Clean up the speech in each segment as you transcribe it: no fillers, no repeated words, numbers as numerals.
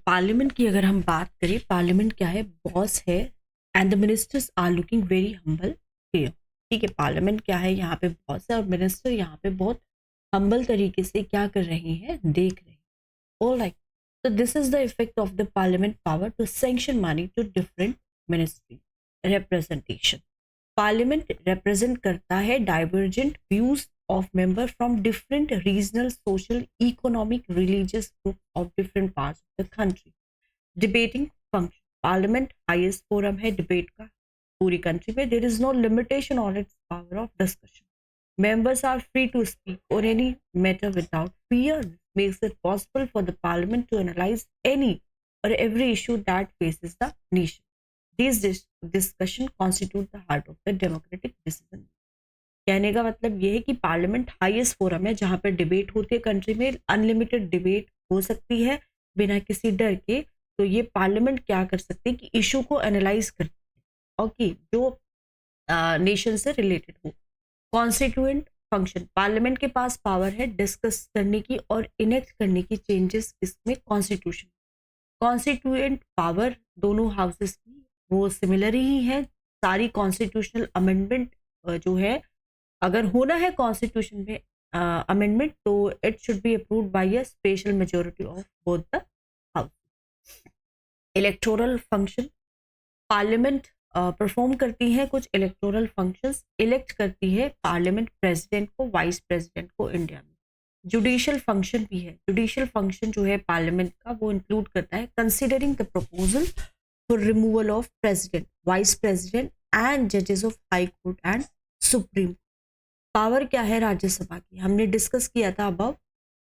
Parliament की अगर हम बात करें, पार्लियामेंट क्या है, बॉस है and the ministers are looking very humble here. ठीक है, पार्लियामेंट क्या है, यहाँ पे बॉस है और मिनिस्टर यहाँ पे बहुत हम्बल तरीके से क्या कर रहे हैं, देख रहे हैं। All right, so this is the effect of the parliament power to sanction money to different ministry representation. Parliament represent करता है divergent views of member from different regional, social, economic, religious groups of different parts of the country. Debating function. Parliament highest forum है debate का पूरी country में. There is no limitation on its power of discussion. Members are free to speak on any matter without fear. Makes it possible for the parliament to analyze any or every issue that faces the nation. These discussion constitute the heart of the democratic decision. कहने का मतलब ये है कि parliament highest forum है जहां पर debate होती है कंट्री में, अनलिमिटेड डिबेट हो सकती है बिना किसी डर के। तो ये पार्लियामेंट क्या कर सकते हैं कि इशू को एनालाइज करती है और कि जो नेशन से रिलेटेड हो। कॉन्स्टिट्यूएंट फंक्शन, पार्लियामेंट के पास पावर है डिस्कस करने की और इनेक्ट करने की चेंजेस इसमें कॉन्स्टिट्यूशन। कॉन्स्टिट्यूएंट पावर दोनों हाउसेस की वो सिमिलर ही है। सारी कॉन्स्टिट्यूशनल अमेंडमेंट जो है, अगर होना है कॉन्स्टिट्यूशन में अमेंडमेंट, तो it should be approved by a special majority of both the house. Electoral function, parliament perform करती है कुछ इलेक्टोरल फंक्शंस। इलेक्ट करती है पार्लियामेंट प्रेसिडेंट को, वाइस प्रेसिडेंट को इंडिया में। जुडिशियल फंक्शन भी है। जुडिशियल फंक्शन जो है पार्लियामेंट का वो इंक्लूड करता है considering the proposal for removal of president, vice president and जजेस of high court and supreme. Power क्या है राज्यसभा की, हमने डिस्कस किया था above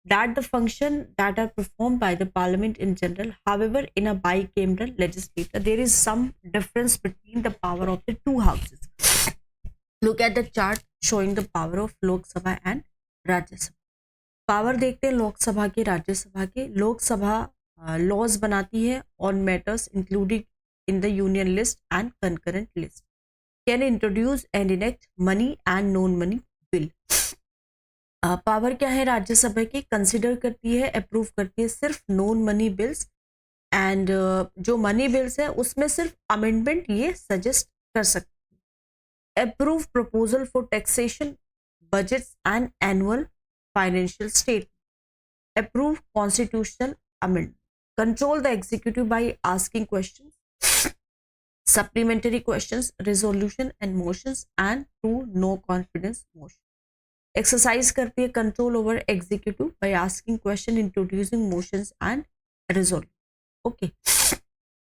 that the function that are performed by the parliament in general. However, in a bicameral legislature there is some difference between the power of the two houses. Look at the chart showing the power of Lok Sabha and Rajya Sabha. Power देखते हैं लोक सभा के, राज्यसभा के। लोक सभा laws बनाती है on matters including in the union list and concurrent list, can introduce and enact money and non money bill. Power क्या है राज्यसभा की, कंसिडर करती है, अप्रूव करती है सिर्फ नॉन मनी बिल्स एंड जो मनी बिल्स है उसमें सिर्फ अमेंडमेंट ये सजेस्ट कर सकती है। Approve proposal for taxation, budgets and annual financial statement. Approve constitutional amendment. Control the executive by asking questions, supplementary questions, resolution and motions and through no confidence motion. Exercise करती है control over executive by asking question, introducing motions and resolve. Okay,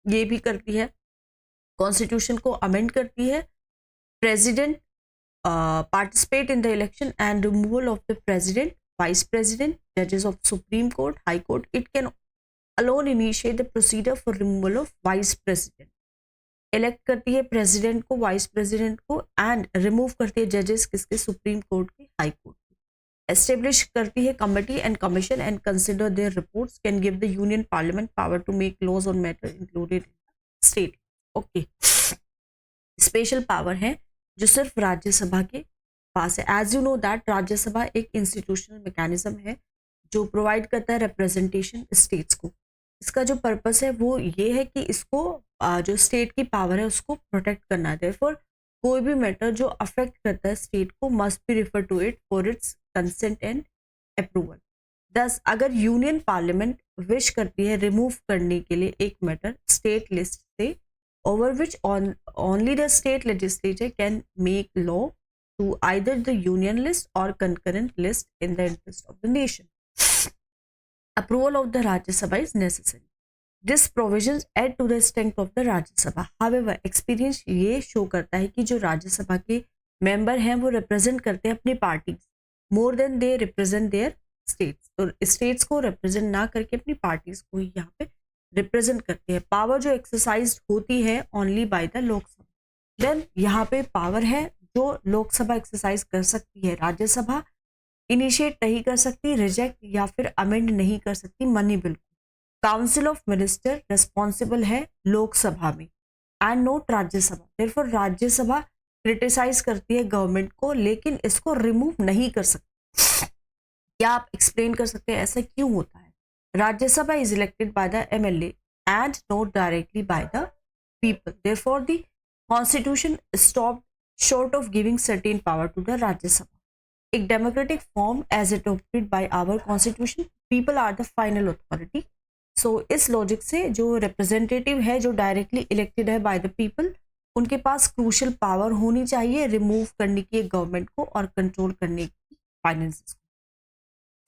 ये भी करती है, constitution को amend करती है। President participate in the election and removal of the president, vice president, जजेस of supreme court, high court. It can alone initiate the procedure for removal of vice president. Elect करती है president को, vice president को and remove करती है जजेस किसके, supreme court के, हाई कोर्ट के। एस्टेब्लिश करती है committee and commission and consider their reports, can give the union parliament power to make laws on matter included in state. Okay, special power है जो सिर्फ राज्यसभा के पास है। As you know that Rajya Sabha एक इंस्टीट्यूशनल मैकेनिज्म है जो प्रोवाइड करता है रिप्रेजेंटेशन स्टेट्स को। इसका जो पर्पस है वो ये है कि इसको जो स्टेट की पावर है उसको प्रोटेक्ट करना है। देयरफॉर कोई भी मैटर जो अफेक्ट करता है स्टेट को must be refer to it for its consent and approval. दस, अगर यूनियन पार्लियामेंट विश करती है रिमूव करने के लिए एक मैटर स्टेट लिस्ट से, over which only the state legislature can make law to either the union list और concurrent list in the interest of the nation. Approval of the Rajya Sabha is necessary. This provisions add to the strength of the Rajya Sabha. However, experience ये show करता है कि जो राज्यसभा के member हैं वो represent करते हैं अपनी parties more than they represent their states. तो स्टेट्स को रिप्रेजेंट ना करके अपनी पार्टीज को ही यहाँ पे रिप्रेजेंट करते हैं। पावर जो एक्सरसाइज होती है only by the Lok Sabha. Then यहाँ पे पावर है जो लोकसभा एक्सरसाइज कर सकती है, राज्यसभा इनिशिएट नहीं कर सकती, रिजेक्ट या फिर अमेंड नहीं कर सकती मनी बिल को। काउंसिल ऑफ मिनिस्टर रिस्पॉन्सिबल है लोकसभा में and not Rajya Sabha. Therefore Rajya Sabha criticize करती है गवर्नमेंट को लेकिन इसको रिमूव नहीं कर सकती। क्या आप एक्सप्लेन कर सकते हैं ऐसा क्यों होता है? Rajya Sabha is elected by the MLA and not directly by the people. Therefore, the constitution stopped short of giving certain power to the Rajya Sabha. एक democratic form as adopted by our constitution, people are the final authority. So इस logic से जो representative है, जो directly elected है by the people, उनके पास crucial power होनी चाहिए remove करने की गवर्नमेंट को और कंट्रोल करने की फाइनेंसेस को.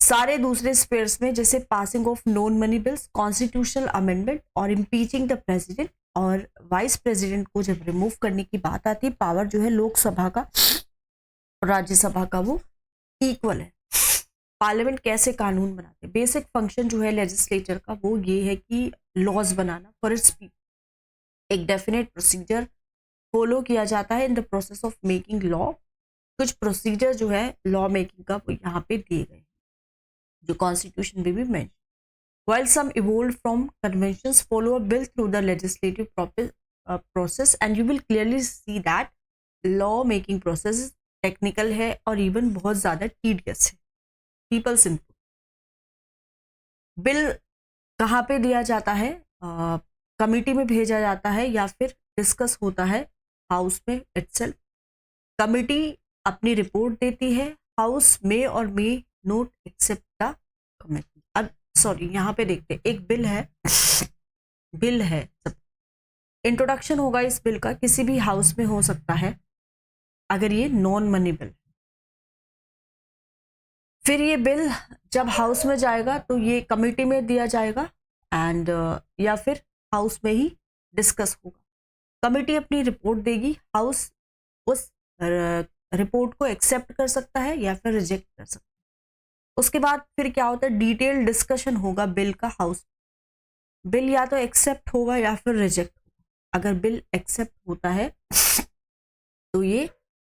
सारे दूसरे स्पेयर्स में जैसे passing of non money bills, constitutional amendment और इम्पीचिंग द प्रेसिडेंट और वाइस प्रेसिडेंट को जब रिमूव करने की बात आती है, पावर जो है लोकसभा का और राज्यसभा का वो इक्वल है. पार्लियामेंट कैसे कानून बनाते हैं? बेसिक फंक्शन जो है लेजिस्लेचर का वो ये है कि लॉज बनाना फॉर इट्स पीपल. एक डेफिनेट प्रोसीजर फॉलो किया जाता है in the process of making law. कुछ प्रोसीजर जो है लॉ मेकिंग का वो यहाँ पे दिए गए जो कॉन्स्टिट्यूशन में भी mention. While some evolved from conventions, follow a bill through the legislative process, and you will clearly see that law making process technical है और even बहुत ज़्यादा tedious है. People's input. बिल कहाँ पे दिया जाता है? कमिटी में भेजा जाता है या फिर डिस्कस होता है हाउस में इटसेल्फ. कमिटी अपनी रिपोर्ट देती है, हाउस में और मे नोट एक्सेप्ट द कमिटी. अब सॉरी यहाँ पे देखते हैं, एक बिल है सब. इंट्रोडक्शन होगा इस बिल का, किसी भी हाउस में हो सकता है अगर ये नॉन मनी बिल. फिर ये बिल जब हाउस में जाएगा तो ये कमिटी में दिया जाएगा एंड या फिर हाउस में ही डिस्कस होगा. कमिटी अपनी रिपोर्ट देगी, हाउस उस रिपोर्ट को एक्सेप्ट कर सकता है या फिर रिजेक्ट कर सकता है. उसके बाद फिर क्या होता है, डिटेल डिस्कशन होगा बिल का हाउस. बिल या तो एक्सेप्ट होगा या फिर रिजेक्ट होगा. अगर बिल एक्सेप्ट होता है तो ये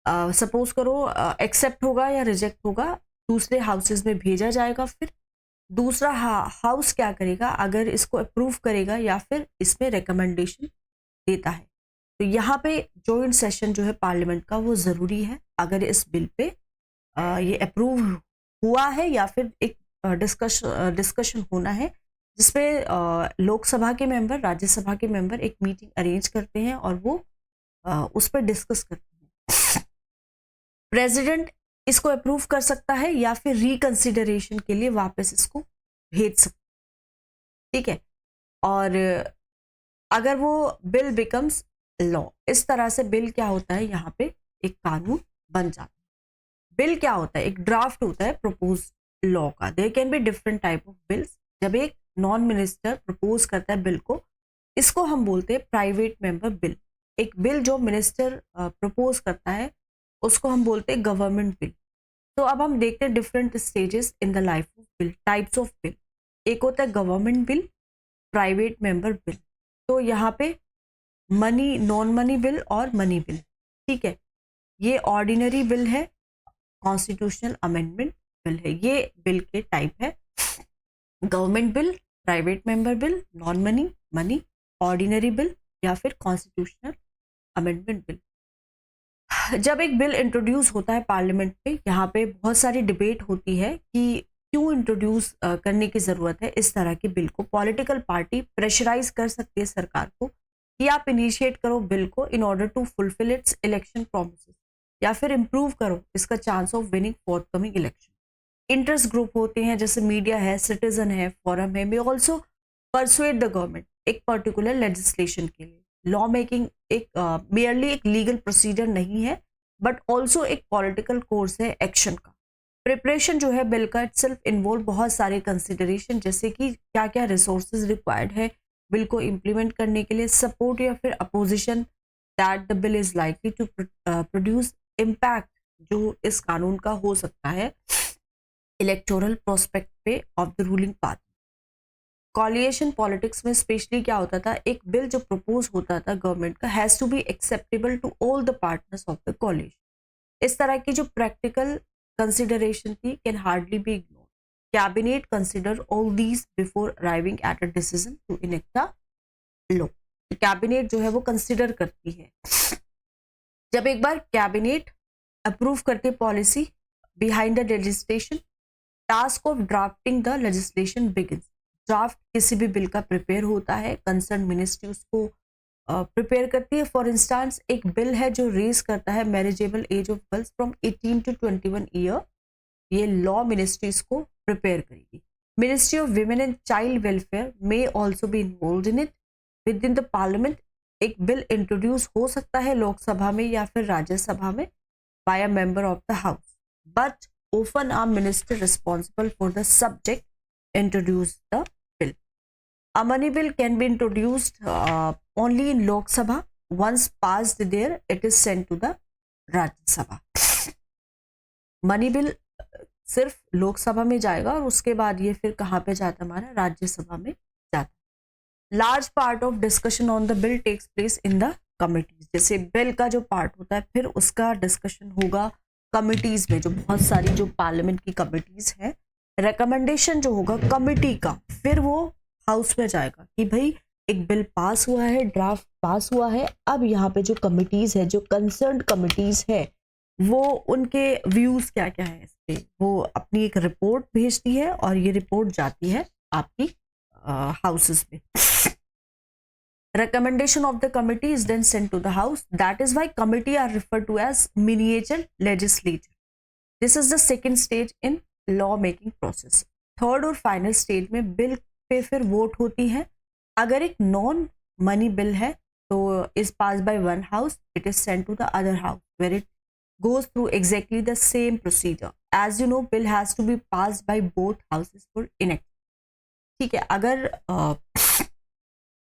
सपोज करो एक्सेप्ट होगा या रिजेक्ट होगा, दूसरे हाउसेस में भेजा जाएगा. फिर दूसरा हाउस क्या करेगा, अगर इसको अप्रूव करेगा या फिर इसमें रिकमेंडेशन देता है. तो यहाँ पे जॉइंट सेशन जो है पार्लियामेंट का वो ज़रूरी है अगर इस बिल पे ये अप्रूव हुआ है या फिर एक डिस्कशन होना है जिसपे लोकसभा के मेंबर, राज्यसभा के मेंबर एक मीटिंग अरेंज करते हैं और वो उस पर डिस्कस करते हैं. प्रेसिडेंट इसको अप्रूव कर सकता है या फिर रिकंसिडरेशन के लिए वापस इसको भेज सकता है. ठीक है. और अगर वो बिल बिकम्स लॉ, इस तरह से बिल क्या होता है, यहाँ पे एक कानून बन जाता है. बिल क्या होता है, एक ड्राफ्ट होता है प्रपोज लॉ का. There can be different type of bills. जब एक नॉन मिनिस्टर प्रपोज करता है बिल को, इसको हम बोलते हैं प्राइवेट मेंबर बिल. एक बिल जो मिनिस्टर प्रपोज करता है उसको हम बोलते हैं गवर्नमेंट बिल. तो अब हम देखते हैं different stages in the life of bill, types of bill. एक होता है government bill, private member bill. तो यहाँ पे मनी, नॉन मनी बिल और मनी बिल. ठीक है. ये ऑर्डिनरी बिल है, कॉन्स्टिट्यूशनल अमेंडमेंट बिल है. ये बिल के टाइप है government bill, private member bill, non money, money, ordinary bill या फिर कॉन्स्टिट्यूशनल अमेंडमेंट बिल. जब एक बिल इंट्रोड्यूस होता है पार्लियामेंट में, यहाँ पे बहुत सारी डिबेट होती है कि क्यों इंट्रोड्यूस करने की ज़रूरत है इस तरह के बिल को. पॉलिटिकल पार्टी प्रेशराइज कर सकती है सरकार को कि आप इनिशिएट करो बिल को in order to fulfil its election promises, या फिर इम्प्रूव करो इसका chance of winning forthcoming election. Interest group होते हैं जैसे मीडिया है, सिटीजन है, फोरम है, may also persuade the government एक पर्टिकुलर लेजिस्लेशन के लिए. लॉ मेकिंग एक मेयरली एक लीगल प्रोसीजर नहीं है बट ऑल्सो एक पॉलिटिकल कोर्स है एक्शन का. प्रिपरेशन जो है बिल का इटसेल्फ इन्वॉल्व बहुत सारे कंसिडरेशन, जैसे कि क्या क्या रिसोर्सेज रिक्वायर्ड है बिल को इम्प्लीमेंट करने के लिए, सपोर्ट या फिर opposition that the bill is likely to produce, impact जो इस कानून का हो सकता है इलेक्टोरल प्रोस्पेक्ट पे of the ruling party. Coalition politics में स्पेशली क्या होता था, एक बिल जो प्रपोज होता था गवर्नमेंट का has to be acceptable to all the partners of the coalition. इस तरह की जो प्रैक्टिकल कंसिडरेशन थी can hardly be ignored. Cabinet consider all these before arriving at a decision to enact the law. Cabinet जो है वो consider करती है. जब एक बार कैबिनेट अप्रूव करती है policy behind the legislation, task of drafting the legislation begins. Draft किसी भी बिल का प्रिपेयर होता है, कंसर्न मिनिस्ट्री उसको प्रिपेयर करती है। फॉर इंस्टांस एक बिल है जो रेज करता है marriageable age of girls from 18 to 21 year, ये लॉ मिनिस्ट्री इसको प्रिपेयर करेगी। Ministry of women and child welfare may also be involve in it. Within the parliament एक बिल इंट्रोड्यूस हो सकता है लोकसभा में या फिर राज्यसभा में by a member of the house, but often a minister responsible for the subject introduce the bill. A money bill can be introduced only in Lok Sabha. Once passed there, it is sent to the Rajya Sabha. Money bill सिर्फ लोकसभा में जाएगा और उसके बाद ये फिर कहाँ पे जाता है, हमारा राज्यसभा में जाता है। Large part of discussion on the bill takes place in the committees. जैसे बिल का जो पार्ट होता है फिर उसका डिस्कशन होगा कमिटीज में, जो बहुत सारी जो पार्लियामेंट की कमिटीज है। रिकमेंडेशन जो होगा कमिटी का फिर वो हाउस में जाएगा कि भाई एक बिल पास हुआ है, ड्राफ्ट पास हुआ है, अब यहाँ पे जो कमिटीज है, जो कंसर्न कमिटीज है, वो उनके व्यूज क्या क्या है इस पे, वो अपनी एक रिपोर्ट भेजती है और ये रिपोर्ट जाती है आपकी हाउसेस में। Recommendation of the committee is then sent to the house. That is why committee are referred to as miniature legislature. This is the second stage in law making process. Third और final stage में bill pay फिर vote होती है। अगर एक non money bill है तो is passed by one house, it is sent to the other house where it goes through exactly the same procedure. As you know, bill has to be passed by both houses for enactment. ठीक है, अगर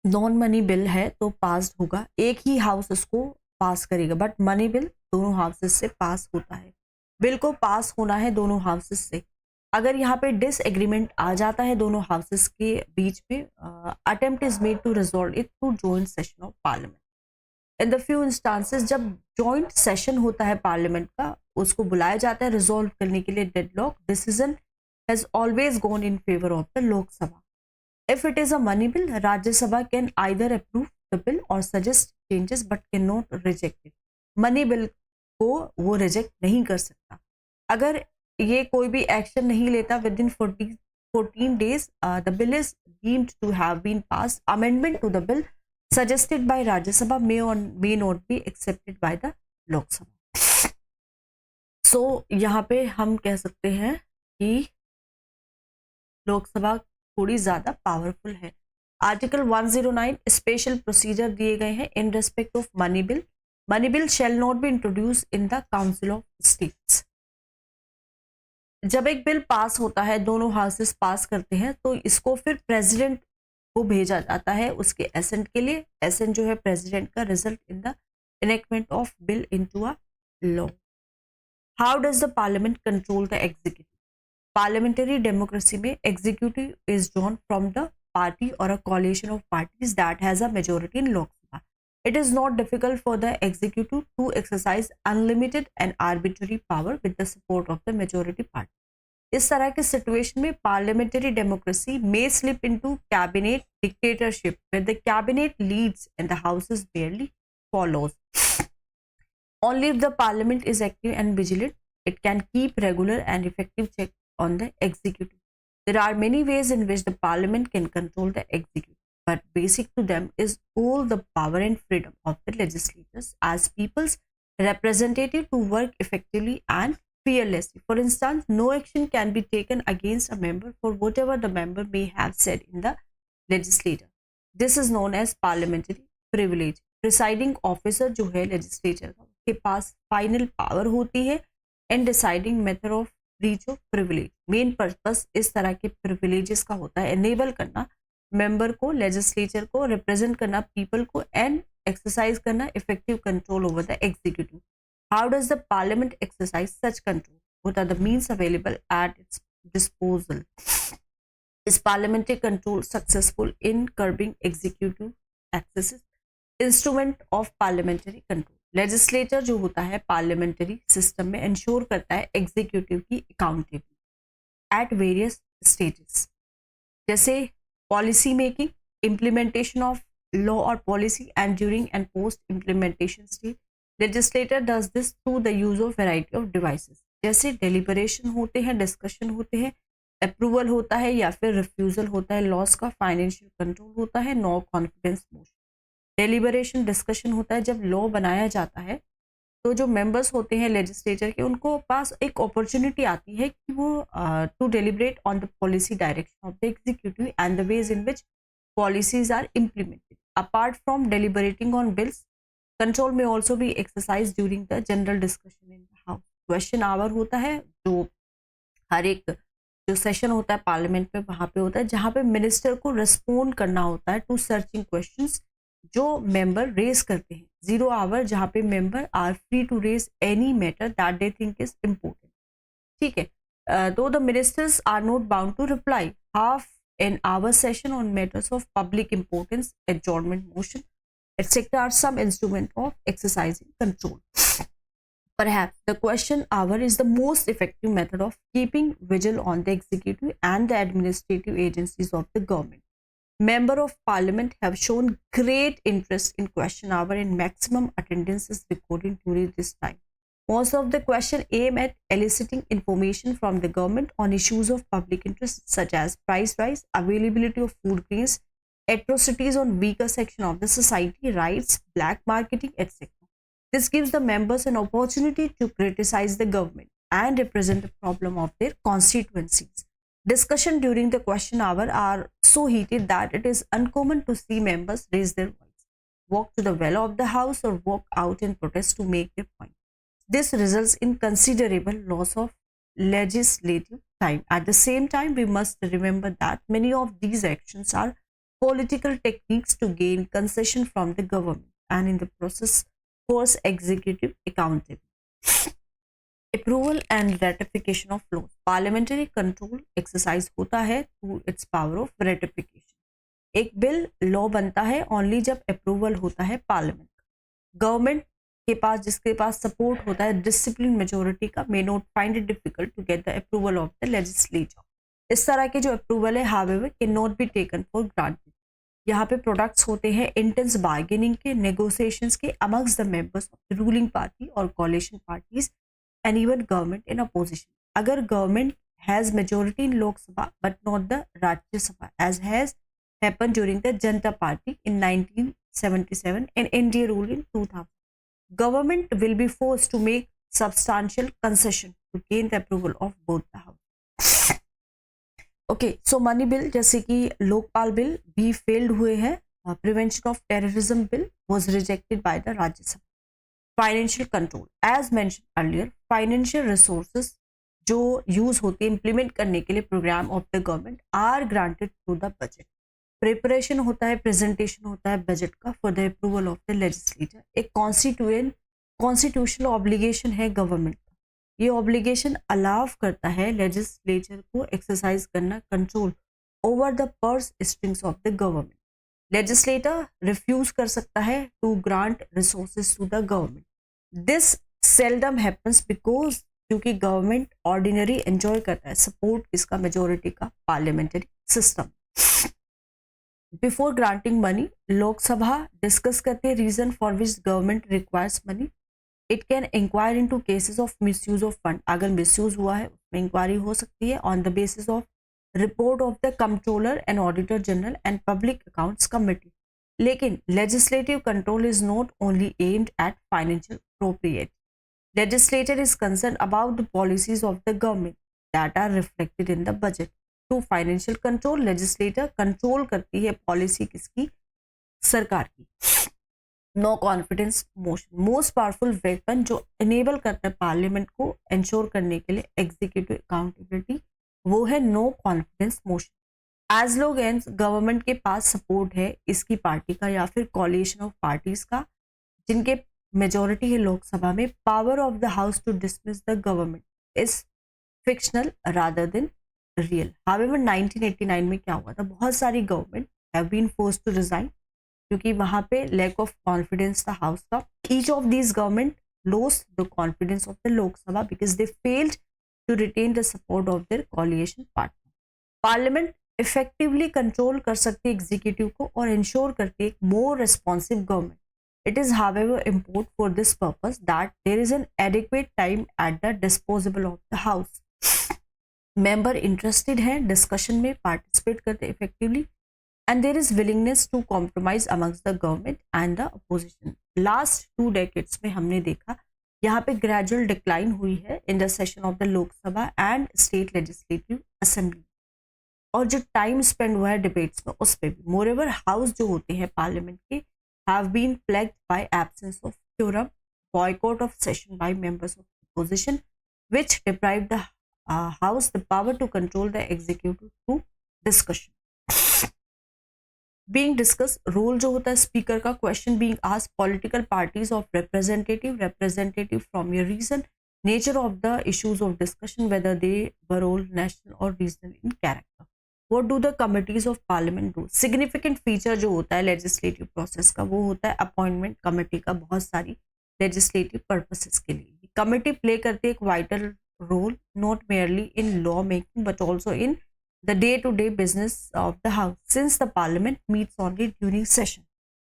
non money bill है तो पास होगा, एक ही house उसको पास करेगा, but money bill दोनों हाउसेस से पास होता है। बिल को पास होना है दोनों हाउसेस से। अगर यहाँ पे डिसएग्रीमेंट आ जाता है दोनों हाउसेस के बीच में, attempt is made to resolve it through joint session of parliament. In the few instances जब जॉइंट सेशन होता है पार्लियामेंट का, उसको बुलाया जाता है रिजॉल्व करने के लिए deadlock, decision has always gone in favour of the Lok Sabha. If it is a money bill, Rajya Sabha can either approve the bill or suggest changes but cannot reject it. Money bill को वो reject नहीं कर सकता। अगर ये कोई भी action नहीं लेता within 14 days, the bill is deemed to have been passed. Amendment to the bill suggested by Rajya Sabha may not be accepted by the Lok Sabha. So यहाँ पे हम कह सकते हैं कि लोकसभा थोड़ी ज्यादा पावरफुल है। आर्टिकल 109 स्पेशल प्रोसीजर दिए गए हैं in respect of money bill. Money bill shall not be introduce in the council of states. जब एक बिल पास होता है, दोनों हाउसेस पास करते हैं, तो इसको फिर प्रेसिडेंट को भेजा जाता है उसके एसेंट के लिए। एसेंट जो है प्रेसिडेंट का, result in the enactment of bill into a law. How does the parliament control the executive? Parliamentary democracy में executive is drawn from the party और a coalition of parties that has a majority in Lok Sabha. It is not difficult for the executive to exercise unlimited and arbitrary power with the support of the majority party. इस तरह के situation में parliamentary democracy may slip into cabinet dictatorship where the cabinet leads and the houses barely follows. Only if the parliament is active and vigilant, it can keep regular and effective check on the executive. There are many ways in which the parliament can control the executive, but basic to them is all the power and freedom of the legislators as people's representative to work effectively and fearlessly. For instance, no action can be taken against a member for whatever the member may have said in the legislature. This is known as parliamentary privilege. Presiding officer जो है legislature का, उसके पास final power होती है in deciding matter of breach of privilege. Main purpose इस तरह के privileges का होता है एनेबल करना मेंबर को, लेजिस्लेचर को, रिप्रेजेंट करना पीपल को एंड एक्सरसाइज करना effective control over the executive. How does the parliament exercise such control? What are the means available at its disposal? Is parliamentary control successful in curbing executive excesses? Instrument of parliamentary control. Legislature जो होता है parliamentary system में ensure करता है executive की accountability at various stages, जैसे policy making, implementation of law और policy and during and post implementation stage. Legislator does this through the use of variety of devices. जैसे डेलिबरेशन होते हैं, discussion होते हैं, अप्रूवल होता है या फिर रिफ्यूजल होता है लॉस का, फाइनेंशियल कंट्रोल होता है, no confidence motion, deliberation discussion होता है। जब लॉ बनाया जाता है तो जो मेंबर्स होते हैं लेजिस्लेचर के, उनको पास एक अपॉर्चुनिटी आती है कि वो to deliberate on the policy direction of the executive and the ways in which policies are implemented. Apart from deliberating on bills, control may also be exercised during the general discussion in the House. Question hour होता है जो हर एक जो session होता है parliament में वहां पे होता है, जहां पे मिनिस्टर को रिस्पोंड करना होता है टू सर्चिंग क्वेश्चंस जो मेंबर रेज करते हैं। जीरो आवर जहां पे member are free to raise any matter that they think is important. ठीक है, though the ministers are not bound to reply. Half an hour session on matters of public importance, adjournment motion, etc. are some instrument of exercising control. Perhaps the question hour is the most effective method of keeping vigil on the executive and the administrative agencies of the government. Member of Parliament have shown great interest in question hour and maximum attendance is recorded during this time. Most of the questions aim at eliciting information from the government on issues of public interest such as price rise, availability of food grains, atrocities on weaker section of the society, rights, black marketing, etc. This gives the members an opportunity to criticize the government and represent the problem of their constituencies. Discussion during the question hour are so heated that it is uncommon to see members raise their voice, walk to the well of the house, or walk out in protest to make their point. This results in considerable loss of legislative time. At the same time, we must remember that many of these actions are political techniques to gain concession from the government and in the process force executive accountability. Approval and ratification of laws. Parliamentary control exercise होता है through its power of ratification. एक bill law बनता है only जब approval होता है parliament. Government के पास, जिसके पास सपोर्ट होता है डिसिप्लिन मेजोरिटी का, may not find it difficult to get the approval of the legislature. इस तरह के जो अप्रूवल है however can not be taken for granted. यहाँ पे प्रोडक्ट्स होते हैं इंटेंस बार्गेनिंग के, नेगोशिएशंस के amongst the members of the ruling party और coalition parties and even government in opposition. अगर government has majority in Lok Sabha but not the Rajya Sabha as has happened during the Janata party in 1977 and NDA rule in 2000, government will be forced to make substantial concession to gain the approval of both the house. Okay, so money bill जैसे कि Lokpal bill भी failed हुए हैं। Prevention of terrorism bill was rejected by the Rajya Sabha. Financial control, as mention earlier, financial resources जो use होते हैं implement करने के लिए programme of the government are granted through the budget. Preparation होता है, प्रेजेंटेशन होता है बजट का for the approval of the legislator. एक कॉन्स्टिट्यूशनल ऑब्लिगेशन है गवर्नमेंट का। ये ऑब्लिगेशन अलाउ करता है लेजिस्लेचर को एक्सरसाइज करना control over the purse strings of the government. Legislator refuse कर सकता है to grant resources to the government. This seldom happens because क्योंकि गवर्नमेंट ऑर्डिनरी एंजॉय करता है सपोर्ट इसका मेजोरिटी का parliamentary system. Before granting money, Lok Sabha discuss करते हैं reason for which government requires money. It can inquire into cases of misuse of fund. अगर misuse हुआ है उसमें इंक्वायरी हो सकती है on the basis of report of the controller and auditor general and public accounts committee. लेकिन legislative control is not only aimed at financial appropriate. Legislator is concern about the policies of the government that are reflected in the budget. To financial control, legislator control करती है policy किसकी, सरकार की। No confidence motion, most powerful weapon जो enable करता है parliament को ensure करने के लिए एग्जीक्यूटिव अकाउंटेबिलिटी, वो है no confidence motion. As long as government के पास सपोर्ट है इसकी पार्टी का या फिर कोalition ऑफ पार्टीज का जिनके मेजोरिटी है लोकसभा में, power of the house to dismiss the government is fictional rather than real. However 1989 में क्या हुआ था, बहुत सारी government have been forced to resign क्योंकि वहां पे लैक ऑफ कॉन्फिडेंस था हाउस का। Each of these government lost the confidence of the Lok Sabha because they failed to retain the support of their coalition partner. Parliament effectively control कर सकती है executive को और इंश्योर करती है more responsive government. It is however important for this purpose that there is an adequate time at the disposal of the house. Member interested हैं discussion में, participate करते effectively, and there is willingness to compromise amongst the government and the opposition. Last 2 decades में हमने देखा यहाँ पे gradual decline हुई है in the session of the लोक सभा and state legislative assembly, और जो टाइम स्पेंड हुआ है डिबेट्स में उस पर भी. मोरेवर हाउस जो होते हैं पार्लियामेंट के have been plagued by absence of quorum, boycott of session by members of opposition, which deprived the house the power to control the executive through discussion. Being discuss, role जो होता है speaker का, question being ask, political parties of representative from your region, nature of the issues of discussion, whether they were all national और regional in character. What do the committees of parliament do? Significant feature जो होता है legislative process का वो होता है appointment committee का, बहुत सारी लेजिस्लेटिव पर्पसेस के लिए. कमेटी प्ले करती है एक vital role, not merely in law making but also in the day-to-day business of the house, since the parliament meets only during session.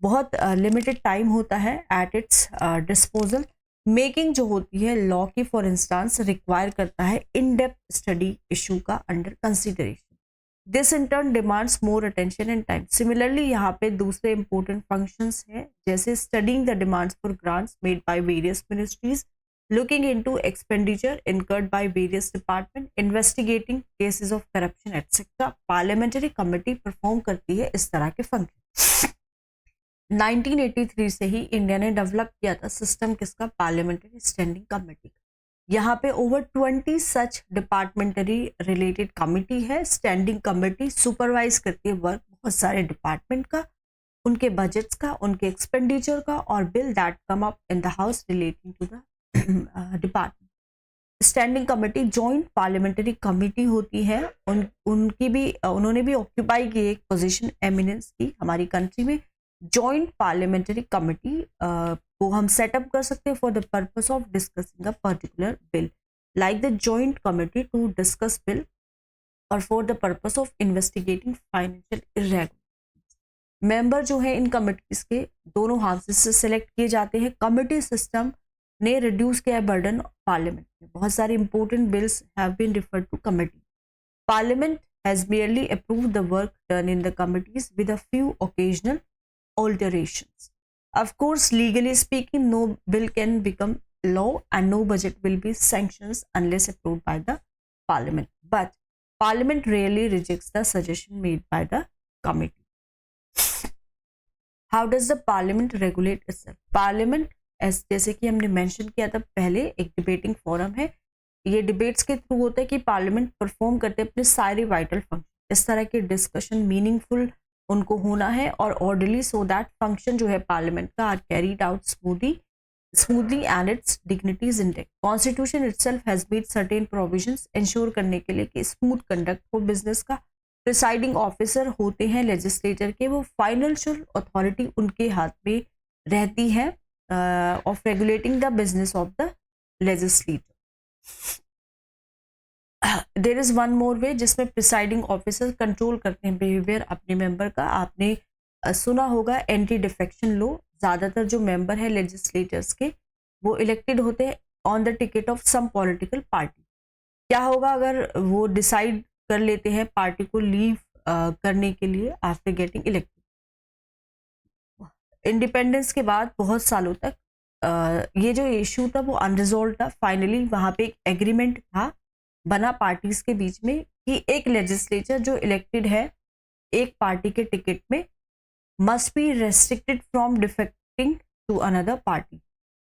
बहुत limited time होता है at its disposal. Making जो होती है law की for instance require करता है in-depth study issue का under consideration. This in turn demands more attention and time. Similarly यहाँ पे दूसरे important functions हैं जैसे studying the demands for grants made by various ministries, looking into expenditure incurred by various departments, investigating cases of corruption etc. Parliamentary committee perform करती है इस तरह के फंक्शन. 1983 से ही इंडिया ने डेवलप किया था सिस्टम किसका? Parliamentary standing committee. यहाँ पे ओवर 20 सच डिपार्टमेंटरी रिलेटेड कमिटी है. स्टैंडिंग कमेटी सुपरवाइज करती है वर्क बहुत सारे डिपार्टमेंट का, उनके बजट्स का, उनके एक्सपेंडिचर का, और bill that come up in the house relating to the department. Standing committee joint parliamentary committee होती है. उनकी भी उन्होंने भी ऑक्यूपाई की एक पोजीशन एमिनेंस की हमारी कंट्री में. जॉइंट पार्लियामेंट्री कमेटी को हम सेटअप कर सकते हैं for the purpose of discussing a particular bill, like the joint committee to discuss bill और for the purpose of investigating financial irregularities. Member जो है इन कमेटीज के दोनों हाउसेस से सिलेक्ट किए जाते हैं. कमेटी सिस्टम ने रिड्यूस किया है बर्डन पार्लियामेंट में. बहुत सारे important bills have been referred to committee. Parliament has merely approved the work done in the committees with a few occasional alterations. Of course, legally speaking, no bill can become law and no budget will be sanctioned unless approved by the parliament. But parliament rarely rejects the suggestion made by the committee. How does the parliament regulate itself? Parliament जैसे कि हमने mention किया था पहले, एक debating forum है. ये debates के थ्रू होता है कि पार्लियामेंट परफॉर्म करते हैं अपने सारे वाइटल फंक्शन. इस तरह के डिस्कशन मीनिंगफुल उनको होना है और ऑर्डरली, सो दैट फंक्शन जो है पार्लियामेंट का are carried out smoothly and its dignity is intact. Constitution itself has made certain provisions ensure करने के लिए कि स्मूथ कंडक्ट हो बिजनेस का. प्रिसाइडिंग ऑफिसर होते हैं लेजिस्लेचर के, वो फाइनेंशियल अथॉरिटी उनके हाथ में रहती है of regulating the business of the legislature. There is one more way जिसमें प्रिसाइडिंग ऑफिसर कंट्रोल करते हैं बिहेवियर अपने मेंबर का. आपने सुना होगा एंटी डिफेक्शन लो. ज़्यादातर जो मेंबर है लेजिस्लेटर्स के वो इलेक्टेड होते हैं on the ticket of some political party. क्या होगा अगर वो डिसाइड कर लेते हैं पार्टी को लीव करने के लिए आफ्टर गेटिंग इलेक्टेड? इंडिपेंडेंस के बाद बहुत सालों तक ये जो इशू था वो अनरिजॉल्व था. फाइनली वहाँ पे एक एग्रीमेंट था बना पार्टीज के बीच में कि एक लेजिस्लेचर जो इलेक्टेड है एक पार्टी के टिकट में must be restricted from defecting to another party.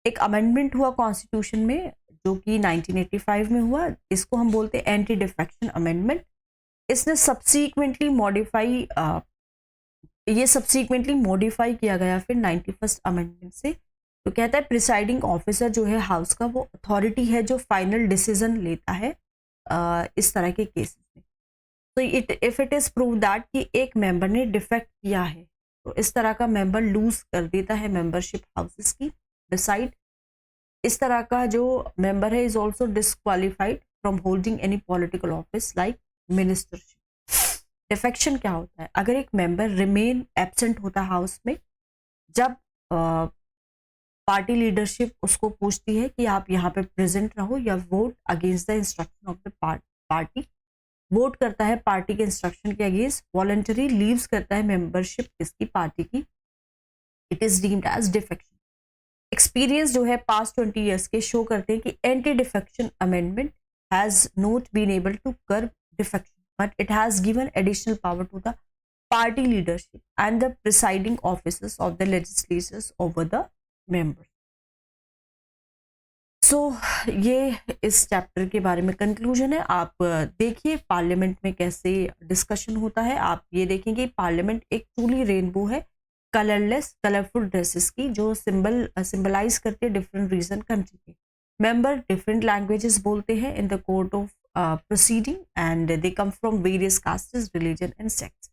एक अमेंडमेंट हुआ कॉन्स्टिट्यूशन में जो कि 1985 में हुआ. इसको हम बोलते हैं एंटी डिफेक्शन अमेंडमेंट. इसने सब्सीक्वेंटली मॉडिफाई किया गया फिर 91st अमेंडमेंट से. तो कहता है प्रिसाइडिंग ऑफिसर जो है हाउस का वो अथॉरिटी है जो फाइनल डिसीजन लेता है इस तरह के केसेस में. तो if it is prove that कि एक मेंबर ने डिफेक्ट किया है तो इस तरह का मेंबर लूज कर देता है मेंबरशिप हाउसेस की. डिसाइड इस तरह का जो मेंबर है is also disqualified from holding any political office like ministership. Defection क्या होता है? अगर एक मेंबर रिमेन एब्सेंट होता है हाउस में जब पार्टी लीडरशिप उसको पूछती है कि आप यहाँ पे प्रेजेंट रहो या vote against the instruction of the party, vote करता है पार्टी के इंस्ट्रक्शन के अगेंस्ट, वॉलंटरी लीव्स करता है मेंबरशिप किसकी, पार्टी की, it is deemed as defection. Experience जो है पास्ट 20 ईयर्स के शो करते हैं कि anti defection amendment has not been able to curb defection but it has given additional power to the party leadership and the presiding officers of the legislatures over the members. So ये इस chapter के बारे में conclusion है। आप देखिए parliament में कैसे डिस्कशन होता है। आप ये देखेंगे पार्लियामेंट एक ट्रूली रेनबो है, कलरलेस कलरफुल ड्रेसेस की, जो सिंबलाइज करते हैं डिफरेंट रीजन कंट्री के। मेंबर डिफरेंट लैंग्वेजेस बोलते हैं in the court of proceeding and they come from various castes, religion and sex.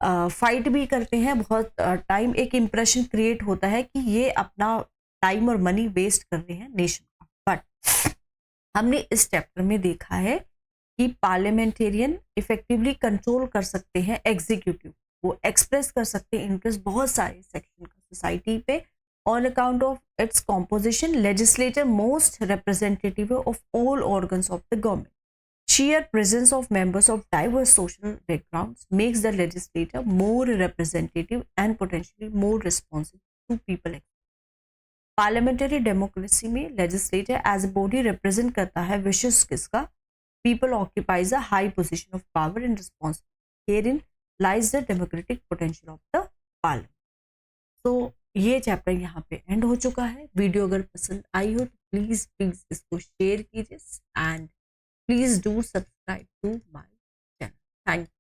Fight भी करते हैं बहुत टाइम। एक इम्प्रेशन क्रिएट होता है कि ये अपना टाइम और मनी वेस्ट कर रहे हैं नेशन का, बट हमने इस चैप्टर में देखा है कि पार्लियामेंटेरियन इफेक्टिवली कंट्रोल कर सकते हैं एग्जीक्यूटिव, वो एक्सप्रेस कर सकते हैं इंटरेस्ट बहुत सारे सेक्शन का सोसाइटी पे। On account of its composition legislator most representative of all organs of the government. Sheer presence of members of diverse social backgrounds makes the legislature more representative and potentially more responsive to people. Parliamentary democracy में legislature as a body represent करता है wishes किसका, people occupies a high position of power and responsibility. Herein lies the democratic potential of the parliament. So ये chapter यहाँ पे and हो चुका है। वीडियो अगर पसंद आई हो तो प्लीज इसको शेयर कीजिए and please do subscribe to my channel. Thank you.